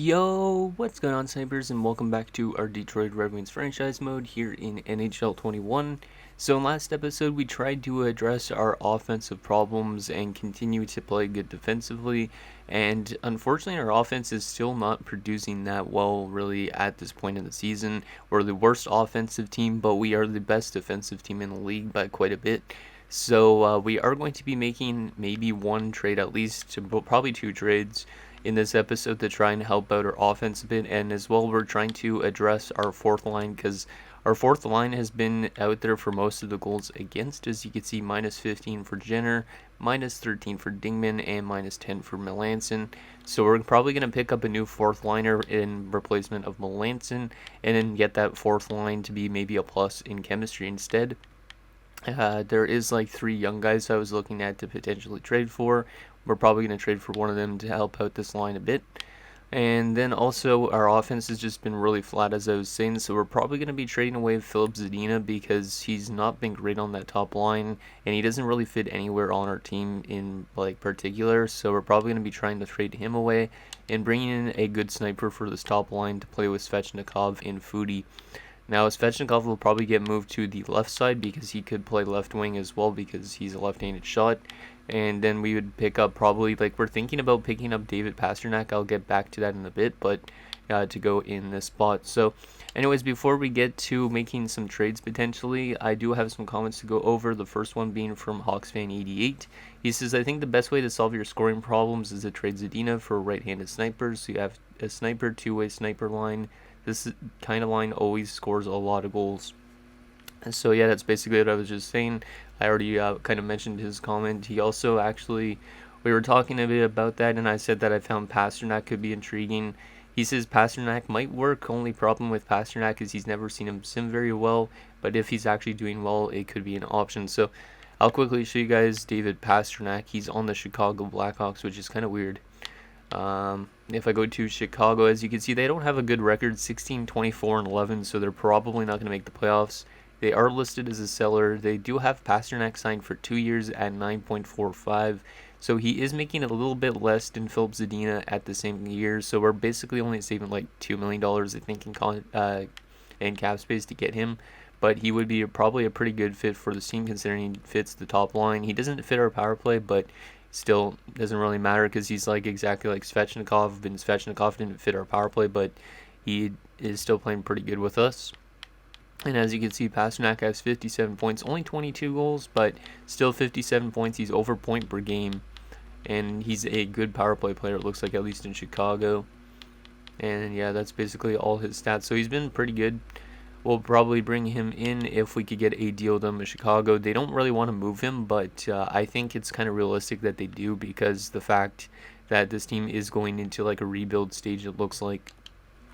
Yo, what's going on, snipers, and welcome back to our Detroit Red Wings franchise mode here in NHL 21. So in last episode, we tried to address our offensive problems and continue to play good defensively, and unfortunately our offense is still not producing that well really at this point in the season. We're the worst offensive team, but we are the best defensive team in the league by quite a bit. So we are going to be making maybe one trade at least, probably two trades in this episode to try and help out our offense a bit, and as well we're trying to address our fourth line because our fourth line has been out there for most of the goals against. As you can see, minus 15 for Jenner, minus 13 for Dingman, and minus 10 for Melanson. So we're probably going to pick up a new fourth liner in replacement of Melanson and then get that fourth line to be maybe a plus in chemistry instead. There is like three young guys I was looking at to potentially trade for. We're probably going to trade for one of them to help out this line a bit. And then also our offense has just been really flat, as I was saying, so we're probably going to be trading away Filip Zadina because he's not been great on that top line and he doesn't really fit anywhere on our team in particular. So we're probably going to be trying to trade him away and bringing in a good sniper for this top line to play with Svechnikov and Foudy. Now, Svechnikov will probably get moved to the left side because he could play left wing as well because he's a left-handed shot. And then we would pick up probably, we're thinking about picking up David Pastrnak. I'll get back to that in a bit, but to go in this spot. So, anyways, before we get to making some trades potentially, I do have some comments to go over. The first one being from HawksFan88. He says, I think the best way to solve your scoring problems is to trade Zadina for right-handed snipers. So you have a sniper, two-way sniper line. This kind of line always scores a lot of goals. And so yeah, that's basically what I was just saying. I already kind of mentioned his comment. He also actually, we were talking a bit about that, and I said that I found Pastrnak could be intriguing. He says Pastrnak might work. Only problem with Pastrnak is he's never seen him sim very well, but if he's actually doing well, it could be an option. So I'll quickly show you guys David Pastrnak. He's on the Chicago Blackhawks, which is kind of weird. If I go to Chicago, as you can see, they don't have a good record, 16, 24, and 11, so they're probably not going to make the playoffs. They are listed as a seller. They do have Pastrnak signed for 2 years at 9.45, so he is making a little bit less than Filip Zadina at the same year, so we're basically only saving like $2 million, I think, in cap space to get him. But he would be probably a pretty good fit for the team considering he fits the top line. He doesn't fit our power play, but still doesn't really matter because he's exactly like Svechnikov, and Svechnikov didn't fit our power play, but he is still playing pretty good with us. And as you can see, Pastrnak has 57 points, only 22 goals, but still 57 points. He's over point per game, and he's a good power play player, it looks like, at least in Chicago. And yeah, that's basically all his stats. So he's been pretty good. We'll probably bring him in if we could get a deal done with Chicago. They don't really want to move him, but I think it's kind of realistic that they do because the fact that this team is going into a rebuild stage, it looks like.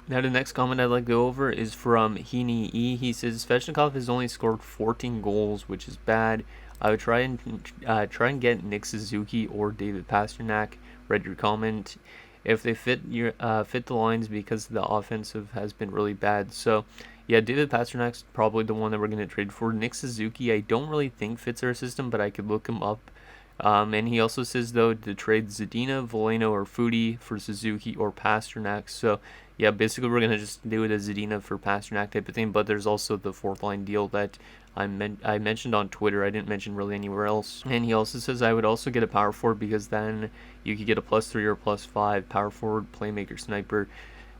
Now the next comment I'd like to go over is from Heaney E. He says Svechnikov has only scored 14 goals, which is bad. I would try and get Nick Suzuki or David Pastrnak. Read your comment. If they fit the lines because the offensive has been really bad. So yeah, David Pasternak's probably the one that we're going to trade for. Nick Suzuki, I don't really think fits our system, but I could look him up. And he also says, though, to trade Zadina, Veleno, or Foudy for Suzuki or Pastrnak. So yeah, basically we're going to just do it as Zadina for Pastrnak type of thing. But there's also the fourth line deal that I mentioned on Twitter. I didn't mention really anywhere else. And he also says I would also get a power forward because then you could get a +3 or +5 power forward, playmaker, sniper.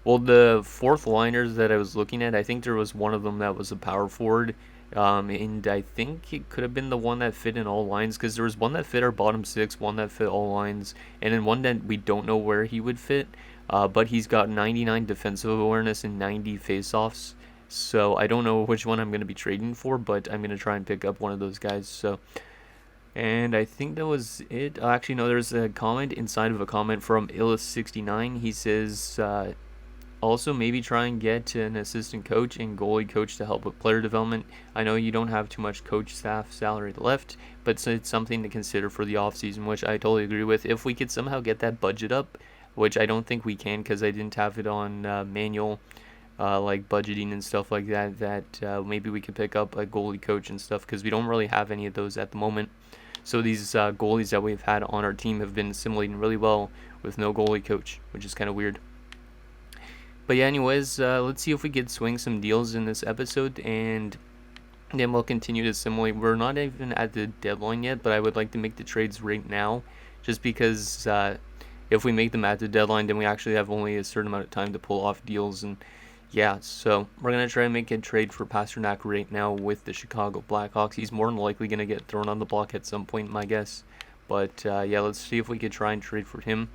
Well, the fourth liners that I was looking at, I think there was one of them that was a power forward. And I think it could have been the one that fit in all lines because there was one that fit our bottom six, one that fit all lines, and then one that we don't know where he would fit. But he's got 99 defensive awareness and 90 faceoffs. So I don't know which one I'm going to be trading for, but I'm going to try and pick up one of those guys. So, and I think that was it. Actually, no, there's a comment inside of a comment from Illis69. He says, also, maybe try and get an assistant coach and goalie coach to help with player development. I know you don't have too much coach staff salary left, but it's something to consider for the offseason, which I totally agree with. If we could somehow get that budget up, which I don't think we can because I didn't have it on manual, budgeting and stuff like that, maybe we could pick up a goalie coach and stuff because we don't really have any of those at the moment. So these goalies that we've had on our team have been assimilating really well with no goalie coach, which is kind of weird. But yeah, anyways, let's see if we could swing some deals in this episode, and then we'll continue to simulate. We're not even at the deadline yet, but I would like to make the trades right now, just because if we make them at the deadline, then we actually have only a certain amount of time to pull off deals. And yeah, so we're going to try and make a trade for Pasternak right now with the Chicago Blackhawks. He's more than likely going to get thrown on the block at some point, my guess. But yeah, let's see if we could try and trade for him.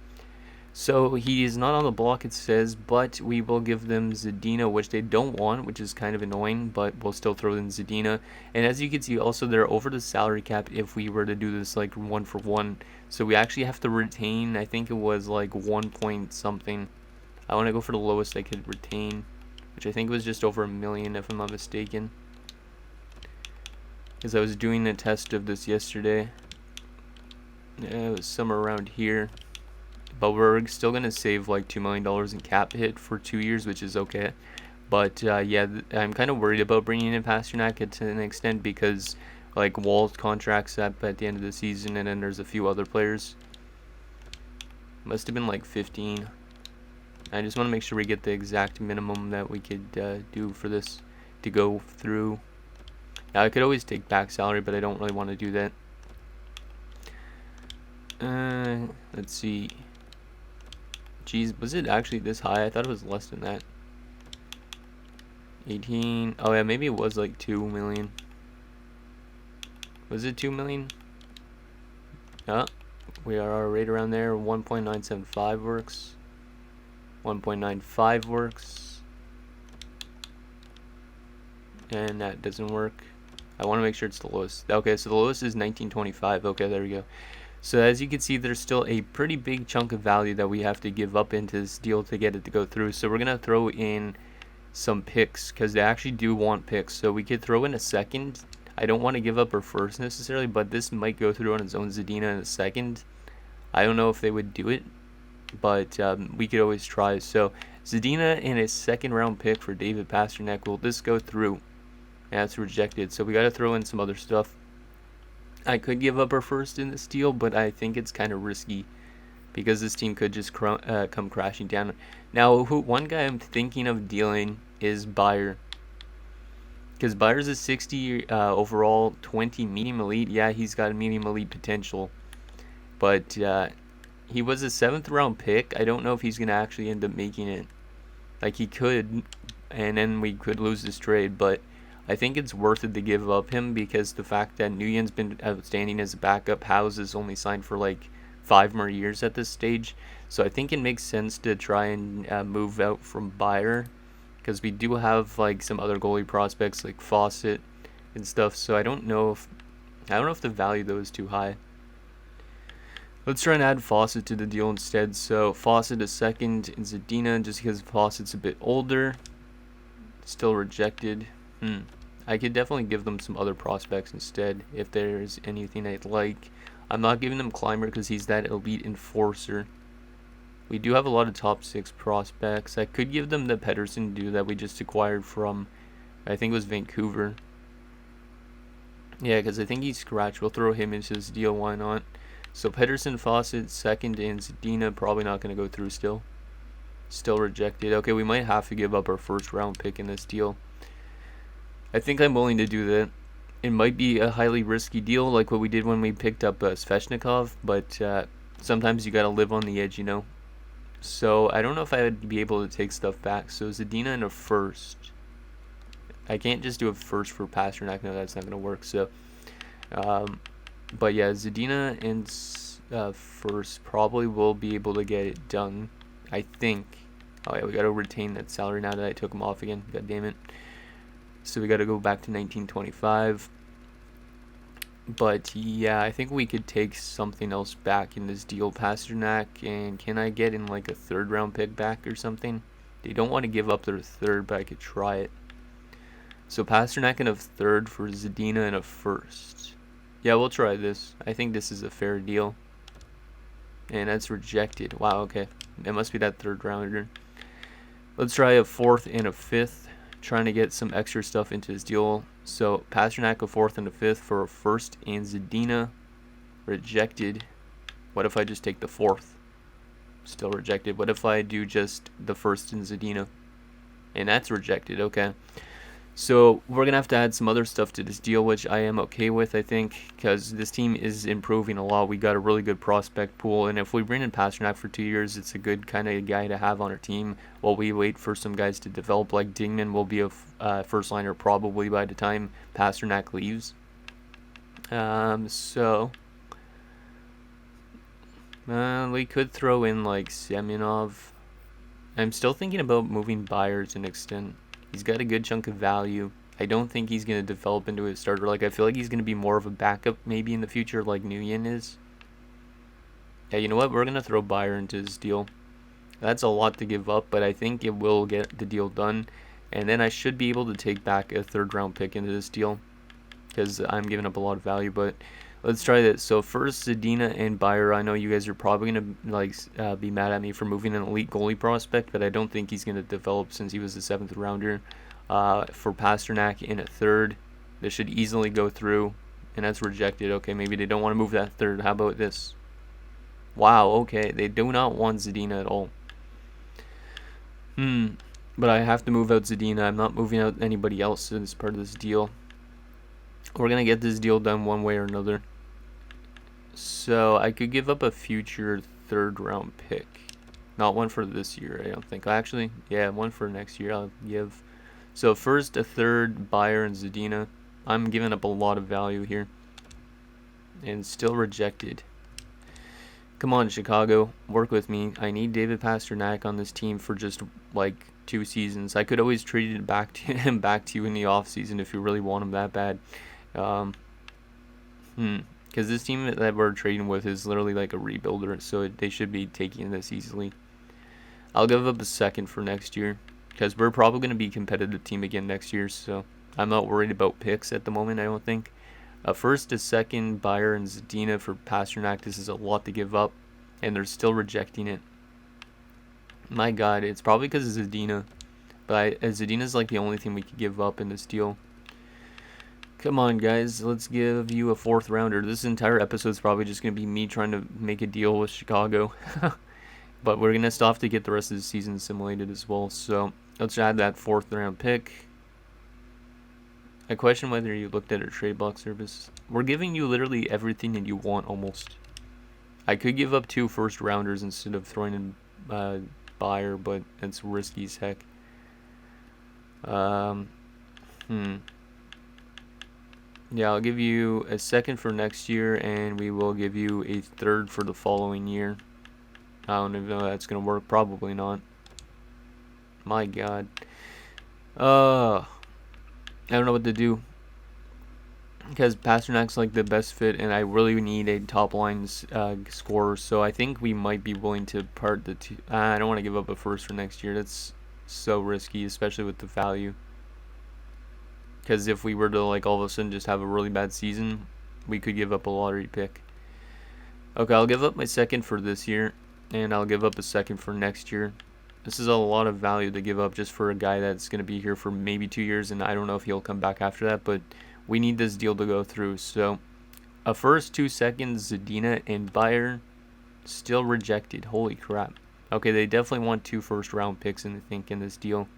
So he is not on the block, it says, but we will give them Zadina, which they don't want, which is kind of annoying, but we'll still throw in Zadina. And as you can see, also they're over the salary cap if we were to do this like 1-for-1. So we actually have to retain, I think it was like 1 point something. I want to go for the lowest I could retain, which I think was just over $1 million if I'm not mistaken. Because I was doing a test of this yesterday. Yeah, it was somewhere around here. But we're still going to save like $2 million in cap hit for 2 years, which is okay. But yeah, I'm kind of worried about bringing in Pasternak to an extent because like Wall's contract's up at the end of the season, and then there's a few other players. Must have been like 15. I just want to make sure we get the exact minimum that we could do for this to go through. Now, I could always take back salary, but I don't really want to do that. Let's see. Geez, was it actually this high? I thought it was less than that. 18. Oh yeah, maybe it was like 2 million. Was it 2 million? Yeah, we are right around there. 1.975 works. 1.95 works. And that doesn't work. I want to make sure it's the lowest. Okay, so the lowest is 1925. Okay, there we go. So as you can see, there's still a pretty big chunk of value that we have to give up into this deal to get it to go through. So we're going to throw in some picks because they actually do want picks. So we could throw in a second. I don't want to give up our first necessarily, but this might go through on its own Zadina in a second. I don't know if they would do it, but we could always try. So Zadina and a second round pick for David Pasternak. Will this go through? And that's rejected. So we got to throw in some other stuff. I could give up our first in this deal, but I think it's kind of risky because this team could just come crashing down. Now, one guy I'm thinking of dealing is Bayer. Because Bayer's a 60 overall, 20 medium elite. Yeah, he's got medium elite potential. But he was a 7th round pick. I don't know if he's going to actually end up making it. Like, he could, and then we could lose this trade, but I think it's worth it to give up him because the fact that Nguyen's been outstanding as a backup, House is only signed for like 5 more years at this stage. So I think it makes sense to try and move out from Bayer because we do have like some other goalie prospects like Fawcett and stuff. So I don't know if the value though is too high. Let's try and add Fawcett to the deal instead. So Fawcett a second and Zadina just because Fawcett's a bit older. Still rejected. I could definitely give them some other prospects instead if there's anything I'd like. I'm not giving them Climber because he's that elite enforcer. We do have a lot of top 6 prospects. I could give them the Pedersen dude that we just acquired from, I think it was Vancouver. Yeah, because I think he's scratched. We'll throw him into this deal, why not? So Pedersen, Fawcett, second, and Zadina probably not going to go through still. Still rejected. Okay, we might have to give up our first round pick in this deal. I think I'm willing to do that. It might be a highly risky deal like what we did when we picked up Svechnikov, but sometimes you gotta live on the edge, you know. So I don't know if I would be able to take stuff back. So Zadina and a first. I can't just do a first for Pasternak. No, that's not gonna work. So, but yeah, Zadina and first probably will be able to get it done. I think. Oh yeah, we gotta retain that salary now that I took him off again. God damn it. So we got to go back to 1925. But yeah, I think we could take something else back in this deal. Pasternak, and can I get in like a 3rd round pick back or something? They don't want to give up their 3rd, but I could try it. So Pasternak and a 3rd for Zadina and a 1st. Yeah, we'll try this. I think this is a fair deal. And that's rejected. Wow, okay. It must be that 3rd rounder. Let's try a 4th and a 5th. Trying to get some extra stuff into his deal. So Pasternak a 4th and a 5th for a 1st and Zadina rejected. What if I just take the 4th? Still rejected. What if I do just the 1st and Zadina? And that's rejected. Okay. So we're going to have to add some other stuff to this deal, which I am okay with, I think, because this team is improving a lot. We got a really good prospect pool, and if we bring in Pasternak for 2 years, it's a good kind of guy to have on our team while we wait for some guys to develop. Like Dingman will be a first liner probably by the time Pasternak leaves. We could throw in like Semyonov. I'm still thinking about moving Byers to an extent. He's got a good chunk of value. I don't think he's going to develop into a starter. Like, I feel like he's going to be more of a backup maybe in the future like Nguyen is. Yeah, you know what? We're going to throw Byron into this deal. That's a lot to give up, but I think it will get the deal done. And then I should be able to take back a third-round pick into this deal because I'm giving up a lot of value, but let's try this. So first, Zadina and Bayer. I know you guys are probably going to be mad at me for moving an elite goalie prospect, but I don't think he's going to develop since he was the 7th rounder. For Pasternak in a third, this should easily go through, and that's rejected. Okay, maybe they don't want to move that third. How about this? Wow, okay, they do not want Zadina at all. But I have to move out Zadina. I'm not moving out anybody else as part of this deal. We're going to get this deal done one way or another. So I could give up a future third-round pick. Not one for this year, I don't think. Actually, yeah, one for next year I'll give. So first, a third, Bayer and Zadina. I'm giving up a lot of value here. And still rejected. Come on, Chicago. Work with me. I need David Pasternak on this team for just, like, 2 seasons. I could always trade it back to him you in the offseason if you really want him that bad. Because this team that we're trading with is literally like a rebuilder, so they should be taking this easily. I'll give up a second for next year, because we're probably going to be a competitive team again next year, so I'm not worried about picks at the moment, I don't think. First, a second, Bayer and Zadina for Pasternak. This is a lot to give up, and they're still rejecting it. My God, it's probably because of Zadina, but Zadina's like the only thing we could give up in this deal. Come on, guys. Let's give you a 4th rounder. This entire episode is probably just going to be me trying to make a deal with Chicago. But we're going to still have to get the rest of the season simulated as well. So let's add that 4th round pick. I question whether you looked at our trade block service. We're giving you literally everything that you want almost. I could give up 2 first rounders instead of throwing in Bayer, but it's risky as heck. Yeah, I'll give you a second for next year, and we will give you a third for the following year. I don't even know if that's going to work. Probably not. My God. I don't know what to do. Because Pasternak's like the best fit, and I really need a top-line scorer, so I think we might be willing to part the two. I don't want to give up a first for next year. That's so risky, especially with the value. Because if we were to, like, all of a sudden just have a really bad season, we could give up a lottery pick. Okay, I'll give up my second for this year, and I'll give up a second for next year. This is a lot of value to give up just for a guy that's going to be here for maybe 2 years, and I don't know if he'll come back after that, but we need this deal to go through. So, a first, 2 seconds, Zadina and Bayer, still rejected. Holy crap. Okay, they definitely want 2 first-round picks, I think, in this deal,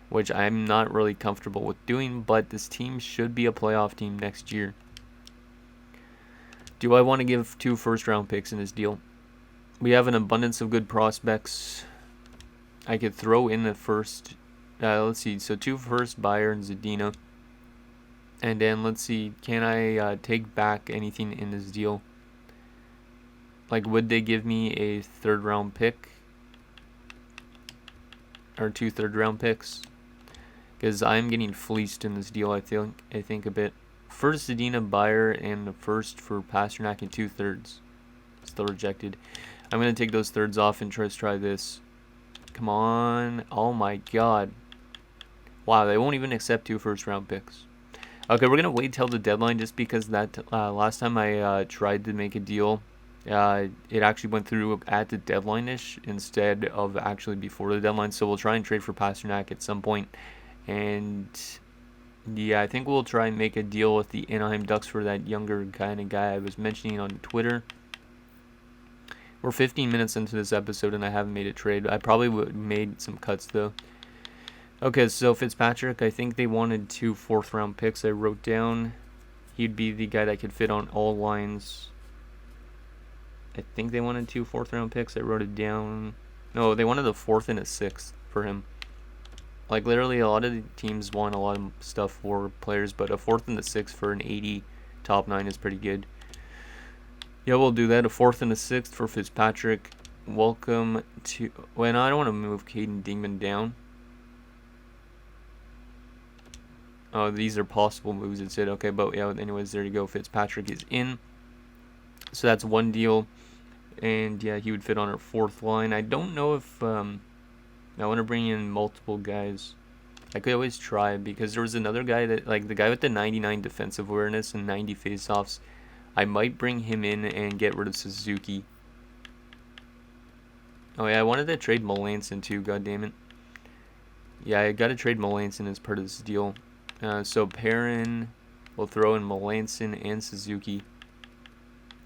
which I'm not really comfortable with doing, but this team should be a playoff team next year. Do I want to give 2 first-round picks in this deal? We have an abundance of good prospects. I could throw in the first. Let's see. So 2 first, Bayer and Zadina. And then let's see. Can I take back anything in this deal? Like, would they give me a 3rd-round pick? Or 2 3rd-round picks? Because I'm getting fleeced in this deal, I think a bit. First, Zadina, Bayer, and the first for Pasternak and 2 thirds. Still rejected. I'm going to take those thirds off and try this. Come on. Oh my God. Wow, they won't even accept 2 first-round picks. Okay, we're going to wait till the deadline just because that last time I tried to make a deal, it actually went through at the deadline-ish instead of actually before the deadline. So we'll try and trade for Pasternak at some point. And yeah, I think we'll try and make a deal with the Anaheim Ducks for that younger kind of guy I was mentioning on Twitter. We're 15 minutes into this episode and I haven't made a trade. I probably would have made some cuts though. Okay, so Fitzpatrick, I think they wanted 2 4th-round picks. I wrote down he'd be the guy that could fit on all lines. I think they wanted 2 4th-round picks. I wrote it down. No, they wanted a 4th and a 6th for him. Like, literally, a lot of the teams want a lot of stuff for players, but a 4th and a 6th for an 80 top 9 is pretty good. Yeah, we'll do that. A 4th and a 6th for Fitzpatrick. Welcome to... Well, no, I don't want to move Caden Dingman down. Oh, these are possible moves, it said. Okay, but yeah, anyways, there you go. Fitzpatrick is in. So that's one deal. And yeah, he would fit on our 4th line. I don't know if... I want to bring in multiple guys. I could always try, because there was another guy that... Like, the guy with the 99 defensive awareness and 90 faceoffs. I might bring him in and get rid of Suzuki. Oh yeah, I wanted to trade Melanson too, goddammit. Yeah, I gotta trade Melanson as part of this deal. So Perrin will throw in Melanson and Suzuki.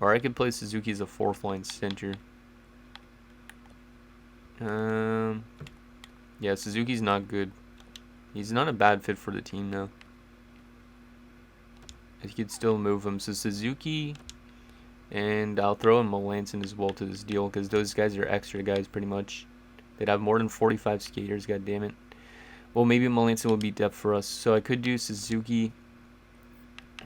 Or I could play Suzuki as a 4th line center. Yeah, Suzuki's not good. He's not a bad fit for the team though. I could still move him. So Suzuki, and I'll throw in Melanson as well to this deal, because those guys are extra guys pretty much. They'd have more than 45 skaters, goddammit. Well, maybe Melanson will be depth for us. So I could do Suzuki,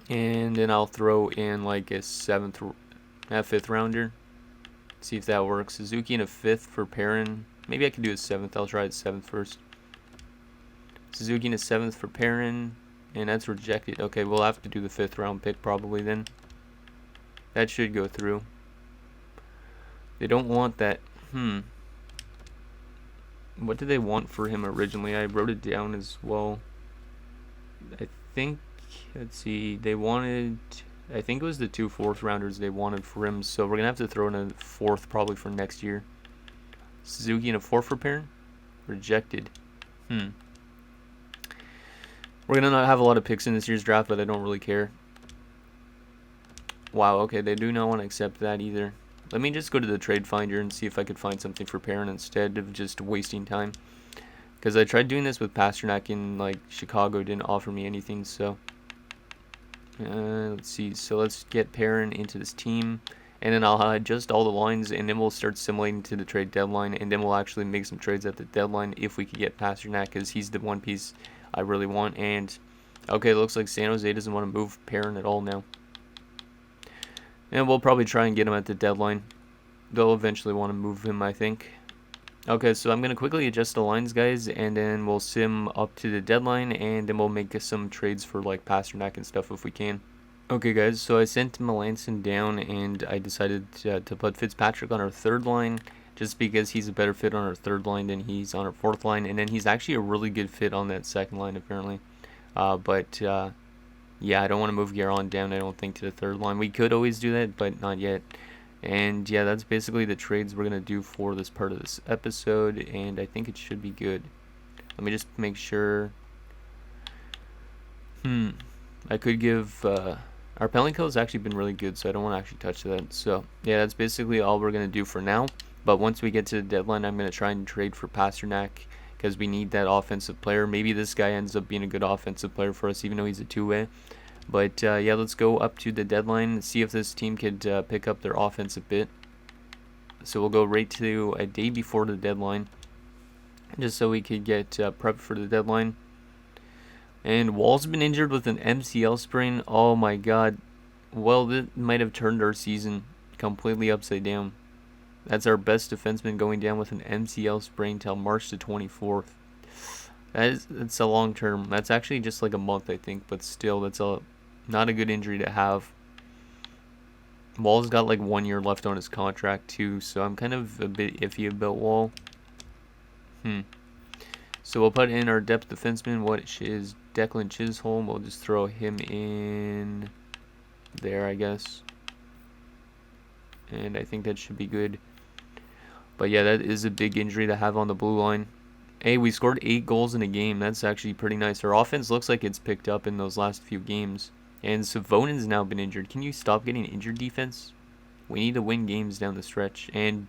and then I'll throw in like a 5th rounder. See if that works. Suzuki and a 5th for Perrin. Maybe I could do a 7th. I'll try a 7th first. Suzuki and a 7th for Perrin. And that's rejected. Okay, we'll have to do the 5th round pick probably then. That should go through. They don't want that. What did they want for him originally? I wrote it down as well. I think, let's see, they wanted... I think it was the 2 4th rounders they wanted for him, so we're going to have to throw in a 4th probably for next year. Suzuki and a 4th for Perrin? Rejected. We're going to not have a lot of picks in this year's draft, but I don't really care. Wow, okay, they do not want to accept that either. Let me just go to the trade finder and see if I could find something for Perrin instead of just wasting time. Because I tried doing this with Pasternak in like Chicago, didn't offer me anything, so... let's see, so let's get Perrin into this team, and then I'll adjust all the lines, and then we'll start simulating to the trade deadline, and then we'll actually make some trades at the deadline if we could get Pasternak, because he's the one piece I really want. And okay, it looks like San Jose doesn't want to move Perrin at all now, and we'll probably try and get him at the deadline. They'll eventually want to move him, I think. Okay, so I'm going to quickly adjust the lines, guys, and then we'll sim up to the deadline, and then we'll make some trades for, like, Pasternak and stuff if we can. Okay, guys, so I sent Melanson down, and I decided to put Fitzpatrick on our 3rd line, just because he's a better fit on our 3rd line than he's on our 4th line, and then he's actually a really good fit on that 2nd line, apparently. Yeah, I don't want to move Garon down, I don't think, to the 3rd line. We could always do that, but not yet. And yeah, that's basically the trades we're going to do for this part of this episode, and I think it should be good. Let me just make sure. I could give... our penalty kill has actually been really good, so I don't want to actually touch that. So yeah, that's basically all we're going to do for now. But once we get to the deadline, I'm going to try and trade for Pasternak, because we need that offensive player. Maybe this guy ends up being a good offensive player for us, even though he's a 2-way. But yeah, let's go up to the deadline and see if this team could pick up their offense a bit. So we'll go right to a day before the deadline, just so we could get prepped for the deadline. And Wall's been injured with an MCL sprain. Oh my god. Well, that might have turned our season completely upside down. That's our best defenseman going down with an MCL sprain till March the 24th. That's a long term. That's actually just like a month, I think, but still, that's not a good injury to have. Wall's got like 1 year left on his contract too, so I'm kind of a bit iffy about Wall. So we'll put in our depth defenseman, which is Declan Chisholm. We'll just throw him in there, I guess. And I think that should be good. But yeah, that is a big injury to have on the blue line. Hey, we scored 8 goals in a game. That's actually pretty nice. Our offense looks like it's picked up in those last few games. And Savonen's now been injured. Can you stop getting injured, defense? We need to win games down the stretch. And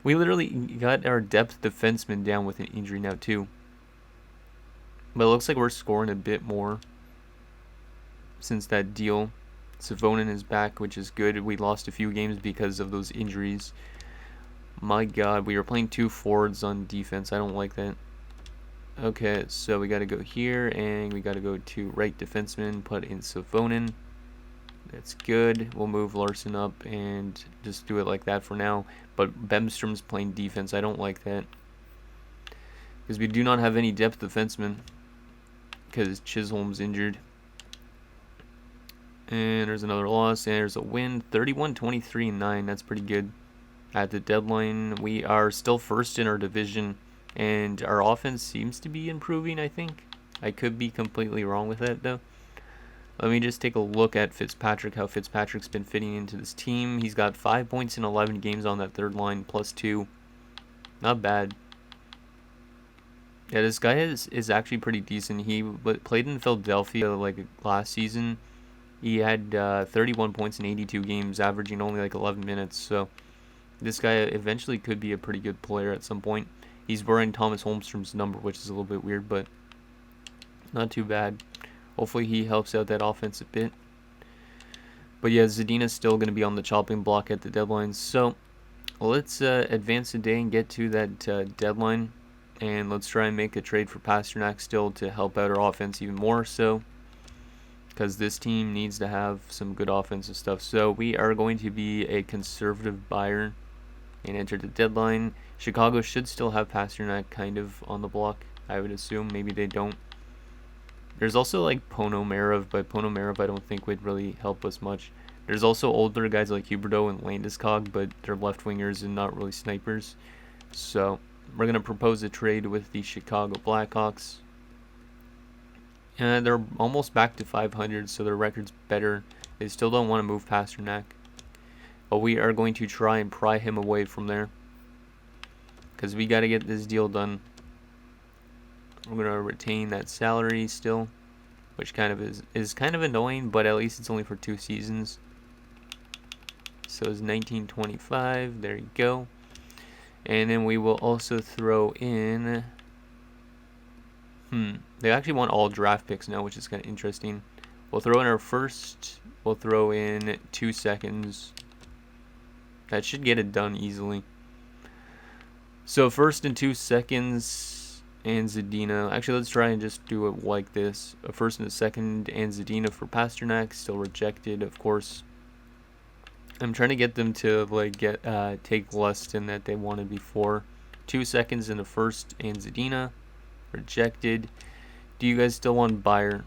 we literally got our depth defenseman down with an injury now, too. But it looks like we're scoring a bit more since that deal. Savonin is back, which is good. We lost a few games because of those injuries. My god, we were playing 2 forwards on defense. I don't like that. Okay, so we got to go here, and we got to go to right defenseman, put in Savonin. That's good. We'll move Larson up and just do it like that for now. But Bemstrom's playing defense. I don't like that. Because we do not have any depth defensemen. Because Chisholm's injured. And there's another loss. And there's a win. 31-23-9. That's pretty good. At the deadline, we are still first in our division. And our offense seems to be improving, I think. I could be completely wrong with that, though. Let me just take a look at Fitzpatrick, how Fitzpatrick's been fitting into this team. He's got 5 points in 11 games on that third line, plus 2. Not bad. Yeah, this guy is actually pretty decent. He played in Philadelphia like last season. He had 31 points in 82 games, averaging only like 11 minutes. So this guy eventually could be a pretty good player at some point. He's wearing Thomas Holmstrom's number, which is a little bit weird, but not too bad. Hopefully he helps out that offense a bit. But yeah, Zadina's still going to be on the chopping block at the deadline. So let's advance the day and get to that deadline. And let's try and make a trade for Pasternak still to help out our offense even more so. Because this team needs to have some good offensive stuff. So we are going to be a conservative buyer and enter the deadline. Chicago should still have Pasternak kind of on the block, I would assume. Maybe they don't. There's also like Ponomarev, but Ponomarev I don't think would really help us much. There's also older guys like Huberdeau and Landeskog, but they're left wingers and not really snipers. So we're going to propose a trade with the Chicago Blackhawks. And they're almost back to 500, so their record's better. They still don't want to move Pasternak. But we are going to try and pry him away from there. Because we got to get this deal done. We're going to retain that salary still, which kind of is kind of annoying, but at least it's only for 2 seasons. So it's 1925. There you go. And then we will also throw in... They actually want all draft picks now, which is kind of interesting. We'll throw in our first. We'll throw in 2 seconds. That should get it done easily. So first and 2 seconds and Zadina. Actually, let's try and just do it like this. A first and a second and Zadina for Pasternak. Still rejected, of course. I'm trying to get them to like take less than that they wanted before. 2 seconds and a first and Zadina. Rejected. Do you guys still want Bayer?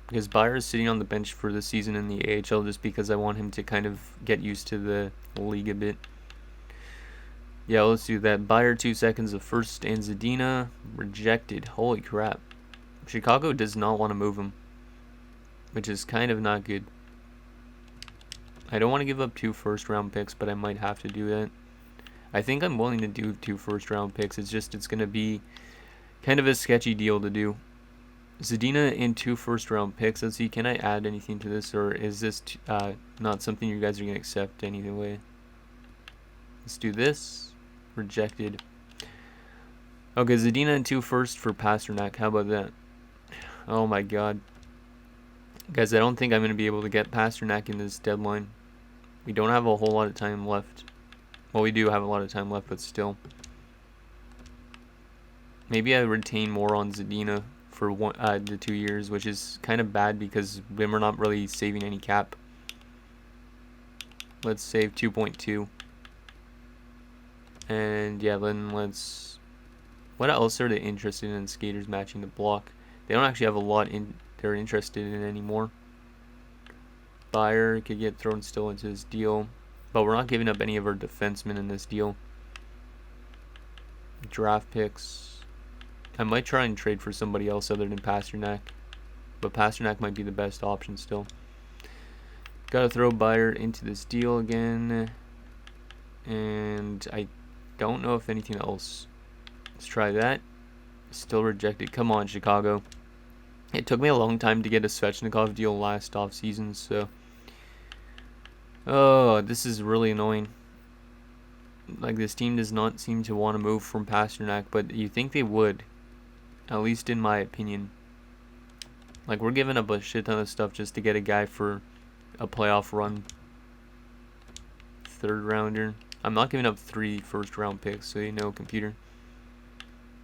Because Bayer is sitting on the bench for the season in the AHL just because I want him to kind of get used to the league a bit. Yeah, let's do that. Bayer 2 seconds of first and Zadina. Rejected. Holy crap. Chicago does not want to move him, which is kind of not good. I don't want to give up 2 first-round picks, but I might have to do that. I think I'm willing to do 2 first-round picks. It's going to be kind of a sketchy deal to do. Zadina and 2 first-round picks. Let's see, can I add anything to this, or is this not something you guys are going to accept anyway? Let's do this. Rejected. Okay, Zadina and 2 first for Pasternak. How about that? Oh my god. Guys, I don't think I'm going to be able to get Pasternak in this deadline. We don't have a whole lot of time left. Well, we do have a lot of time left, but still. Maybe I retain more on Zadina for the 2 years, which is kind of bad because then we're not really saving any cap. Let's save 2.2. And yeah, then let's... What else are they interested in skaters matching the block? They don't actually have a lot they're interested in anymore. Bayer could get thrown still into this deal. But we're not giving up any of our defensemen in this deal. Draft picks. I might try and trade for somebody else other than Pasternak. But Pasternak might be the best option still. Gotta throw Bayer into this deal again. And I don't know if anything else. Let's try that. Still rejected. Come on, Chicago. It took me a long time to get a Svechnikov deal last offseason, so... Oh, this is really annoying. Like, this team does not seem to want to move from Pasternak, but you think they would. at least in my opinion. Like, we're giving up a shit ton of stuff just to get a guy for a playoff run. Third rounder. I'm not giving up 3 first round picks, so you know, computer.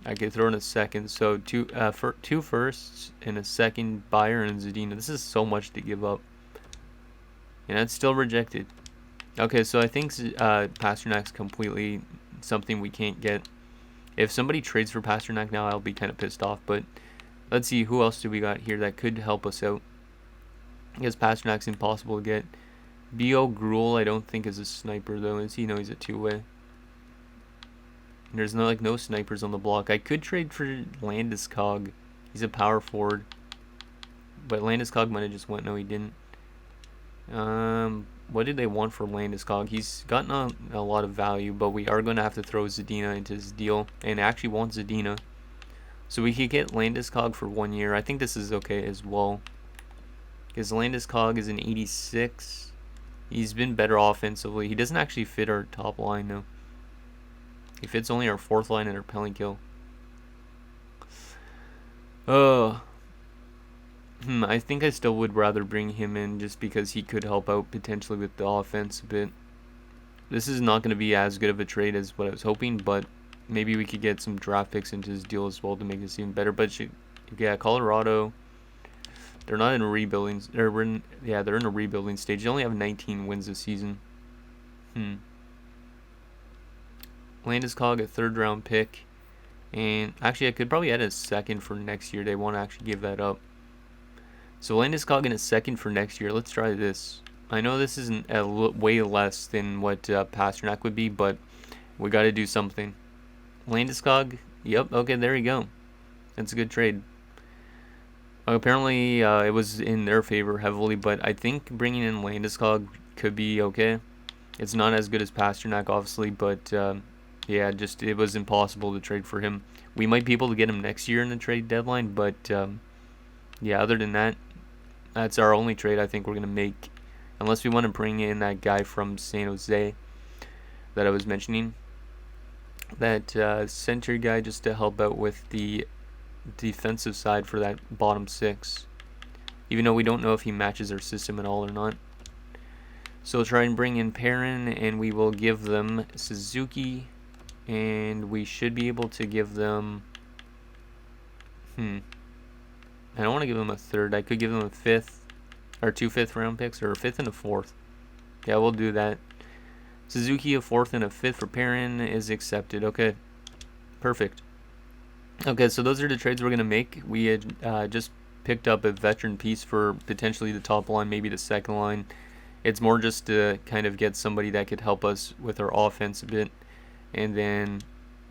I could throw in a second, so two firsts and a second, Bayer and Zadina. This is so much to give up, and that's still rejected. Okay, so I think Pasternak's completely something we can't get. If somebody trades for Pasternak now, I'll be kind of pissed off. But let's see, who else do we got here that could help us out? I guess Pasternak's impossible to get. B.O. Gruel, I don't think is a sniper though, is he? No, he's a two-way. There's no snipers on the block. I could trade for Landeskog. He's a power forward. But Landeskog might have just went. No, he didn't. What did they want for Landeskog? He's gotten a lot of value, but we are going to have to throw Zadina into his deal. And I actually want Zadina. So we could get Landeskog for 1 year. I think this is okay as well. Because Landeskog is an 86. He's been better offensively. He doesn't actually fit our top line, though. He fits only our 4th line and our penalty kill. I think I still would rather bring him in just because he could help out potentially with the offense a bit. This is not going to be as good of a trade as what I was hoping, but maybe we could get some draft picks into his deal as well to make this even better. But yeah, Colorado, they're not in a rebuilding. They're in a rebuilding stage. They only have 19 wins this season. Landeskog, a 3rd round pick, and actually I could probably add a second for next year. They won't actually give that up. So Landeskog in a second for next year. Let's try this. I know this isn't way less than what Pasternak would be, but we got to do something. Landeskog, yep, okay, there you go. That's a good trade. Apparently it was in their favor heavily, but I think bringing in Landeskog could be okay. It's not as good as Pasternak, obviously, but yeah, just it was impossible to trade for him. We might be able to get him next year in the trade deadline, but yeah, other than that, that's our only trade I think we're going to make. Unless we want to bring in that guy from San Jose that I was mentioning. That center guy just to help out with the defensive side for that bottom 6. Even though we don't know if he matches our system at all or not. So we'll try and bring in Perrin, and we will give them Suzuki. And we should be able to give them... I don't want to give them a 3rd. I could give them a 5th. Or 2 5th round picks. Or a 5th and a 4th. Yeah, we'll do that. Suzuki, a 4th and a 5th for Perrin is accepted. Okay. Perfect. Okay, so those are the trades we're going to make. We had just picked up a veteran piece for potentially the top line, maybe the second line. It's more just to kind of get somebody that could help us with our offense a bit. And then,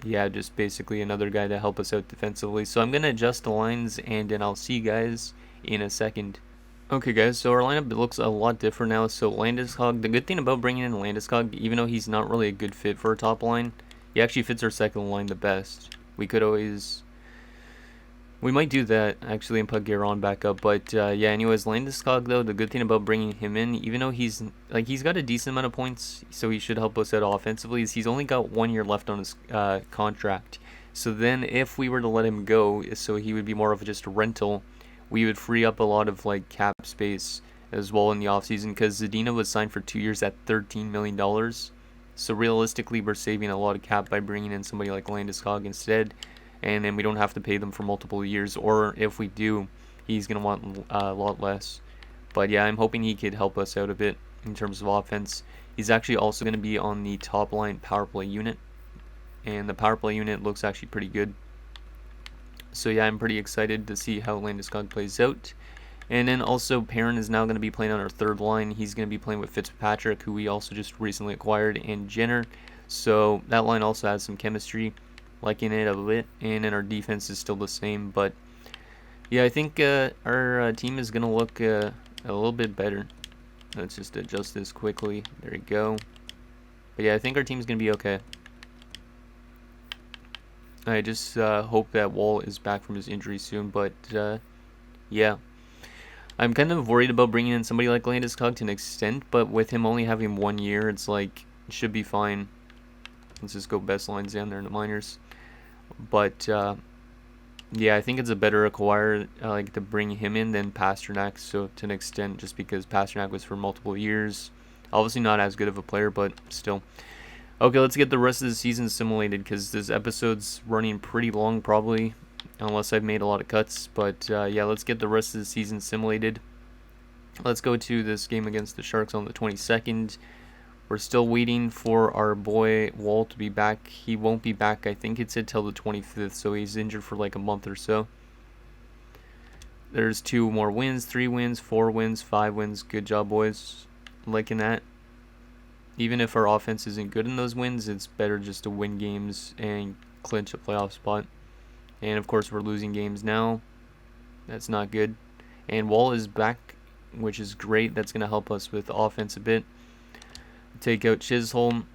yeah, just basically another guy to help us out defensively. So I'm going to adjust the lines, and then I'll see you guys in a second. Okay, guys, so our lineup looks a lot different now. So Landeskog, the good thing about bringing in Landeskog, even though he's not really a good fit for our top line, he actually fits our second line the best. We might do that, actually, and put Guerin back up. But, yeah, anyways, Landeskog, though, the good thing about bringing him in, even though he's got a decent amount of points, so he should help us out offensively, is he's only got 1 year left on his contract. So then if we were to let him go, so he would be more of just a rental, we would free up a lot of, cap space as well in the offseason, because Zadina was signed for 2 years at $13 million. So realistically, we're saving a lot of cap by bringing in somebody like Landeskog instead. And then we don't have to pay them for multiple years, or if we do, he's going to want a lot less. But yeah, I'm hoping he could help us out a bit in terms of offense. He's actually also going to be on the top line power play unit, and the power play unit looks actually pretty good. So yeah, I'm pretty excited to see how Landeskog plays out. And then also Perrin is now going to be playing on our 3rd line. He's going to be playing with Fitzpatrick, who we also just recently acquired, and Jenner. So that line also has some chemistry. Liking it a bit, and then our defense is still the same. But yeah, I think our team is gonna look a little bit better. Let's just adjust this quickly. There we go. But yeah, I think our team's gonna be okay. I just hope that Wall is back from his injury soon. But yeah, I'm kind of worried about bringing in somebody like Landeskog to an extent, but with him only having 1 year, it's like it should be fine. Let's just go best lines down there in the minors. But Yeah, I think it's a better acquire like to bring him in than Pasternak. So to an extent, just because Pasternak was for multiple years, obviously not as good of a player, but still. Okay, let's get the rest of the season simulated because this episode's running pretty long, probably, unless I've made a lot of cuts. But yeah, let's get the rest of the season simulated. Let's go to this game against the Sharks on the 22nd. We're still waiting for our boy Wall to be back. He won't be back. I think it's until the 25th, so he's injured for like a month or so. There's 2 more wins, 3 wins, 4 wins, 5 wins. Good job, boys. Liking that. Even if our offense isn't good in those wins, it's better just to win games and clinch a playoff spot. And of course, we're losing games now. That's not good. And Wall is back, which is great. That's going to help us with offense a bit. Take out Chisholm,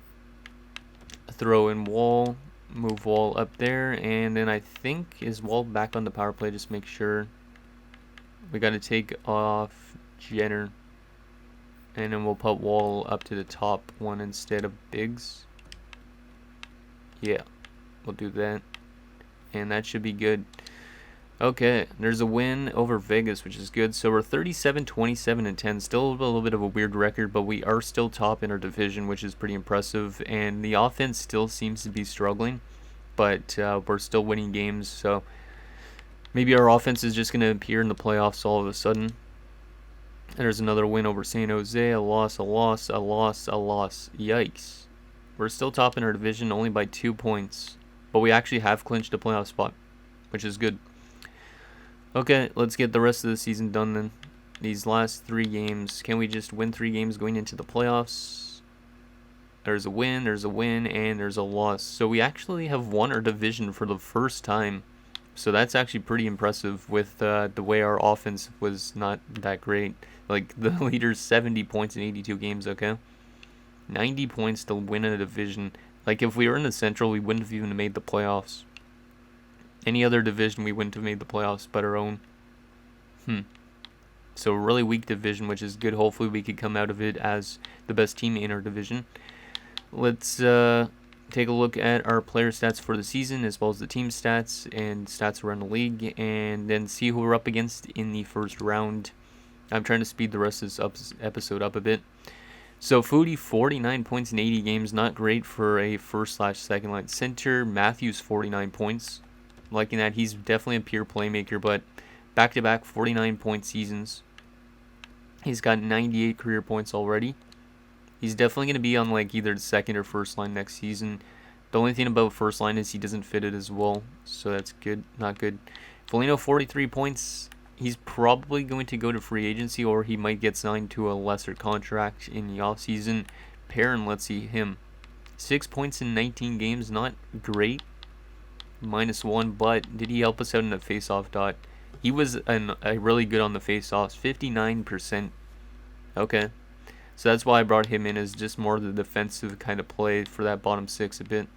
throw in Wall, move Wall up there, and then I think is Wall back on the power play. Just make sure. We got to take off Jenner, and then we'll put Wall up to the top one instead of Biggs. Yeah, we'll do that, and that should be good. Okay, there's a win over Vegas, which is good. So we're 37, 27, and 10. Still a little bit of a weird record, but we are still top in our division, which is pretty impressive. And the offense still seems to be struggling, but we're still winning games. So maybe our offense is just going to appear in the playoffs all of a sudden. There's another win over San Jose. A loss, a loss, a loss, a loss. Yikes. We're still top in our division, only by 2 points. But we actually have clinched a playoff spot, which is good. Okay, let's get the rest of the season done then. These last 3 games. Can we just win 3 games going into the playoffs? There's a win, and there's a loss. So we actually have won our division for the first time. So that's actually pretty impressive with the way our offense was not that great. Like, the leader's 70 points in 82 games, okay? 90 points to win a division. Like, if we were in the Central, we wouldn't have even made the playoffs. Any other division, we wouldn't have made the playoffs but our own. So a really weak division, which is good. Hopefully we could come out of it as the best team in our division. Let's take a look at our player stats for the season, as well as the team stats and stats around the league, and then see who we're up against in the first round. I'm trying to speed the rest of this episode up a bit. So Foodie, 49 points in 80 games. Not great for a first/second line center. Matthews, 49 points. Liking that. He's definitely a pure playmaker, but back-to-back 49-point seasons. He's got 98 career points already. He's definitely going to be on like either the second or first line next season. The only thing about first line is he doesn't fit it as well, so that's good. Not good. Foligno, 43 points. He's probably going to go to free agency, or he might get signed to a lesser contract in the offseason. Perrin, let's see him. 6 points in 19 games. Not great. -1, but did he help us out in the face-off dot? He was really good on the face-offs, 59%. Okay, so that's why I brought him in, as just more of the defensive kind of play for that bottom 6 a bit.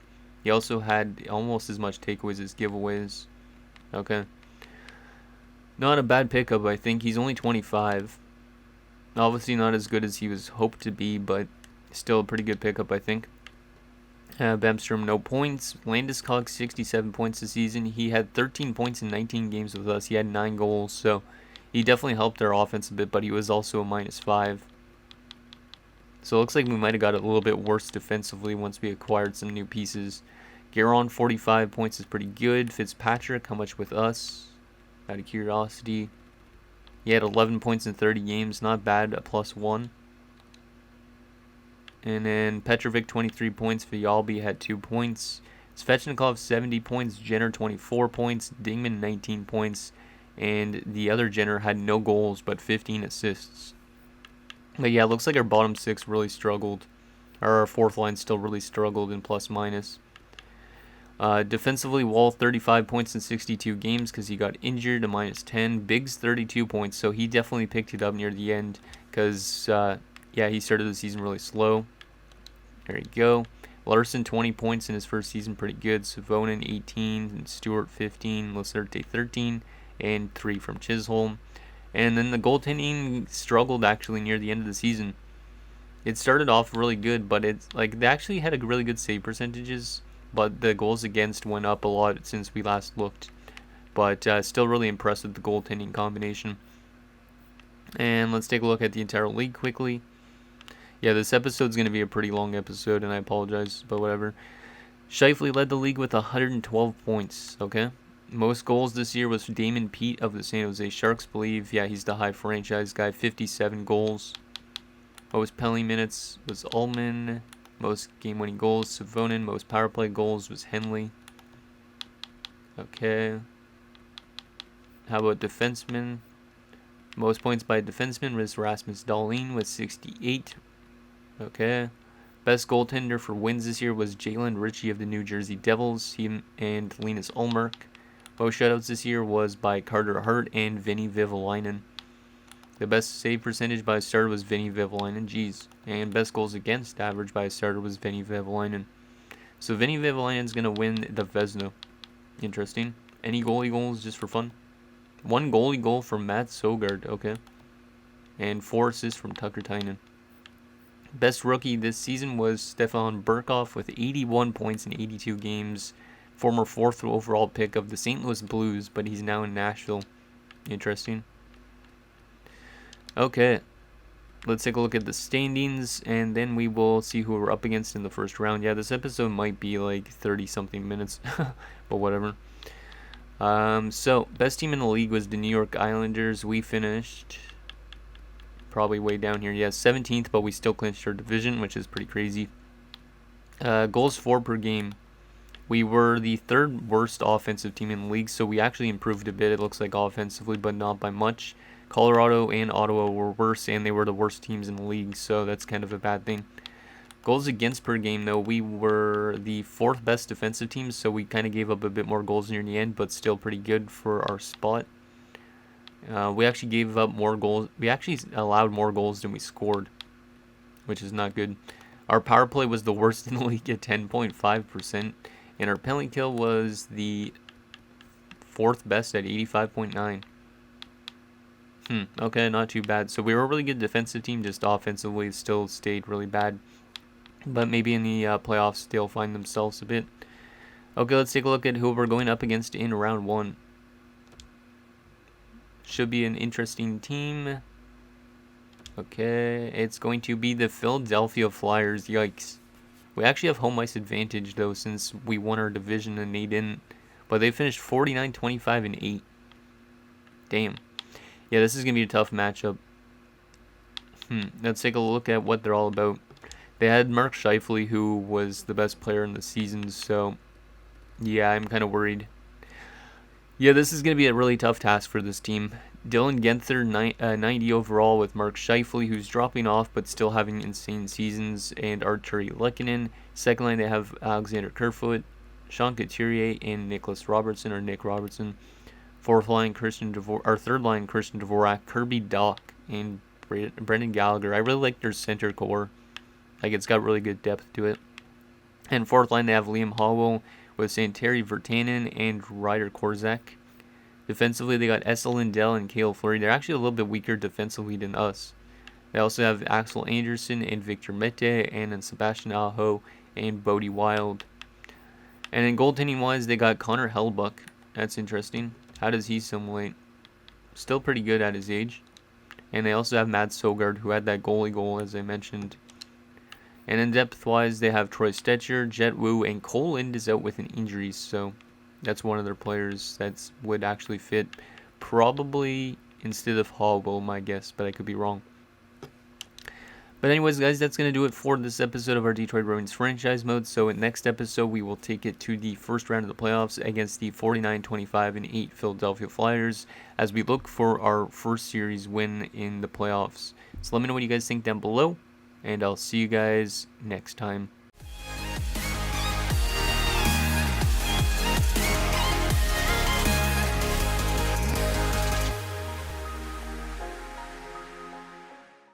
He also had almost as much takeaways as giveaways. Okay, not a bad pickup. I think he's only 25. Obviously not as good as he was hoped to be, but still a pretty good pickup, I think. Bemstrom, no points. Landeskog, 67 points this season. He had 13 points in 19 games with us. He had 9 goals, so he definitely helped our offense a bit, but he was also a -5. So it looks like we might have got a little bit worse defensively once we acquired some new pieces. Guerin, 45 points is pretty good. Fitzpatrick, how much with us? Out of curiosity. He had 11 points in 30 games. Not bad, a +1. And then Petrovic, 23 points. Vialbi had 2 points. Svechnikov, 70 points. Jenner, 24 points. Dingman, 19 points. And the other Jenner had no goals, but 15 assists. But yeah, it looks like our bottom 6 really struggled. Or our fourth line still really struggled in plus-minus. Defensively, Wall, 35 points in 62 games because he got injured, a -10. Biggs, 32 points, so he definitely picked it up near the end because, yeah, he started the season really slow. There you go. Larson, 20 points in his first season, pretty good. Savonin, 18, and Stewart, 15, Lacerte, 13, and 3 from Chisholm. And then the goaltending struggled actually near the end of the season. It started off really good, but it's like they actually had a really good save percentages, but the goals against went up a lot since we last looked. but still really impressed with the goaltending combination. And let's take a look at the entire league quickly. Yeah, this episode's going to be a pretty long episode, and I apologize, but whatever. Scheifele led the league with 112 points, okay? Most goals this year was Damon Pete of the San Jose Sharks, believe. Yeah, he's the high franchise guy, 57 goals. Most penalty minutes was Ullman. Most game-winning goals, Savonin. Most power play goals was Henley. Okay. How about defensemen? Most points by defenseman was Rasmus Dahlin with 68. Okay. Best goaltender for wins this year was Jalen Ritchie of the New Jersey Devils. He and Linus Ullmark. Most shutouts this year was by Carter Hart and Vinny Vivolainen. The best save percentage by a starter was Vinny Vivolainen. Jeez. And best goals against average by a starter was Vinny Vivolainen. So Vinny Vivolainen's going to win the Vezina. Interesting. Any goalie goals just for fun? One goalie goal from Matt Sogard. Okay. And 4 assists from Tucker Tynan. Best rookie this season was Stefan Burkhoff with 81 points in 82 games. Former 4th overall pick of the St. Louis Blues, but he's now in Nashville. Interesting. Okay. Let's take a look at the standings, and then we will see who we're up against in the first round. Yeah, this episode might be like 30-something minutes, but whatever. So, best team in the league was the New York Islanders. We finished probably way down here. Yeah, 17th, but we still clinched our division, which is pretty crazy. Goals for per game. We were the 3rd worst offensive team in the league, so we actually improved a bit, it looks like, offensively, but not by much. Colorado and Ottawa were worse, and they were the worst teams in the league, so that's kind of a bad thing. Goals against per game, though, we were the 4th best defensive team, so we kind of gave up a bit more goals near the end, but still pretty good for our spot. We actually gave up more goals. We actually allowed more goals than we scored, which is not good. Our power play was the worst in the league at 10.5%, and our penalty kill was the 4th best at 85.9. Okay, not too bad. So we were a really good defensive team, just offensively still stayed really bad. But maybe in the playoffs they'll find themselves a bit. Okay, let's take a look at who we're going up against in round 1. Should be an interesting team. Okay, it's going to be the Philadelphia Flyers. Yikes. We actually have home ice advantage, though, since we won our division and they didn't. But they finished 49, 25, and 8. Damn. Yeah, this is going to be a tough matchup. Let's take a look at what they're all about. They had Mark Scheifele, who was the best player in the season, so yeah, I'm kind of worried. Yeah, this is going to be a really tough task for this team. Dylan Genther, 90 overall with Mark Scheifele, who's dropping off but still having insane seasons, and Arturi Lehkonen. Second line, they have Alexander Kerfoot, Sean Couturier, and Nicholas Robertson, or Nick Robertson. Third line, Christian Dvorak, Kirby Dach, and Brendan Gallagher. I really like their center core. Like, it's got really good depth to it. And fourth line, they have Liam Howell with Santeri Virtanen and Ryder Korzak. Defensively, they got Esa Lindell and Cale Fleury. They're actually a little bit weaker defensively than us. They also have Axel Anderson and Victor Mete, and then Sebastian Aho and Bodie Wild. And in goaltending-wise, they got Connor Hellbuck. That's interesting. How does he simulate? Still pretty good at his age. And they also have Matt Sogard, who had that goalie goal, as I mentioned. And in depth-wise, they have Troy Stetcher, Jet Wu, and Cole Lind is out with an injury, so that's one of their players that would actually fit probably instead of Howell, my guess, but I could be wrong. But anyways, guys, that's going to do it for this episode of our Detroit Red Wings franchise mode. So in next episode, we will take it to the first round of the playoffs against the 49, 25, and 8 Philadelphia Flyers as we look for our first series win in the playoffs. So let me know what you guys think down below, and I'll see you guys next time.